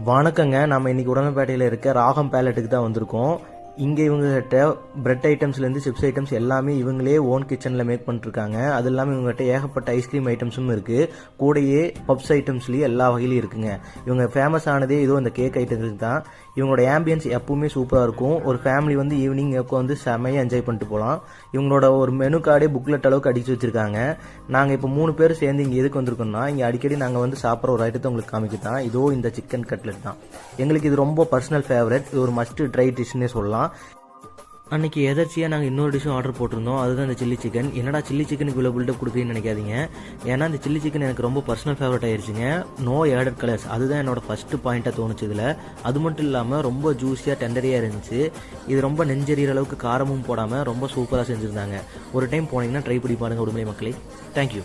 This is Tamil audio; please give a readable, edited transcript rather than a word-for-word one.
வணக்கங்க. நம்ம இன்னைக்கு உடம்பேட்டையில் இருக்க ராகம் பேலட்டுக்கு தான் வந்திருக்கோம். இங்கே இவங்ககிட்ட பிரெட் ஐட்டம்ஸ்லேருந்து சிப்ஸ் ஐட்டம்ஸ் எல்லாமே இவங்களே ஓன் கிச்சனில் மேக் பண்ணிருக்காங்க. அது இல்லாமல் இவங்ககிட்ட ஏகப்பட்ட ஐஸ்கிரீம் ஐட்டம்ஸும் இருக்குது. கூடயே பப்ஸ் ஐட்டம்ஸ்லேயும் எல்லா வகையிலையும் இருக்குங்க. இவங்க ஃபேமஸ் ஆனதே ஏதோ இந்த கேக் ஐட்டம்ஸுக்கு தான். இவங்களோட ஆம்பியன்ஸ் எப்பவுமே சூப்பராக இருக்கும். ஒரு ஃபேமிலி வந்து ஈவினிங் வந்து செமையாக என்ஜாய் பண்ணிட்டு போகலாம். இவங்களோட ஒரு மெனு கார்டே புக்லெட் அளவுக்கு அடிச்சு வச்சிருக்காங்க. நாங்கள் இப்போ 3 பேர் சேர்ந்து இங்கே எதுக்கு வந்திருக்கோம்னா, இங்கே அடிக்கடி நாங்கள் வந்து சாப்பிட்ற ஒரு ஐட்டத்தை உங்களுக்கு காமிக்கத்தான். இதோ இந்த சிக்கன் கட்லெட் தான். எங்களுக்கு இது ரொம்ப பர்சனல் ஃபேவரட். இது ஒரு மஸ்ட் ட்ரை டிஷ்னே சொல்லலாம். அன்னைக்கு எதர்ச்சியாக நாங்கள் இன்னொரு டிஷ்ஷும் ஆர்டர் போட்டிருந்தோம். அதுதான் இந்த சில்லி சிக்கன். என்னடா சில்லி சிக்கனுக்கு இவ்வளோ பில்டப் கொடுக்குறீன்னு நினைக்காதீங்க. ஏன்னா இந்த சில்லி சிக்கன் எனக்கு ரொம்ப பர்சனல் ஃபேவரட் ஆயிடுச்சுங்க. நோ ஆடட் கலர்ஸ், அதுதான் என்னோட ஃபர்ஸ்ட் பாயிண்டாக தோணுச்சு இதில். அது மட்டும் இல்லாமல் ரொம்ப ஜூஸியாக டெண்டரியாக இருந்துச்சு. இது ரொம்ப நெஞ்செறிகிற அளவுக்கு காரமும் போடாமல் ரொம்ப சூப்பராக செஞ்சுருந்தாங்க. ஒரு டைம் போனீங்கன்னா ட்ரை பண்ணி பாருங்கள் உடுமலை மக்களே. தேங்க்யூ.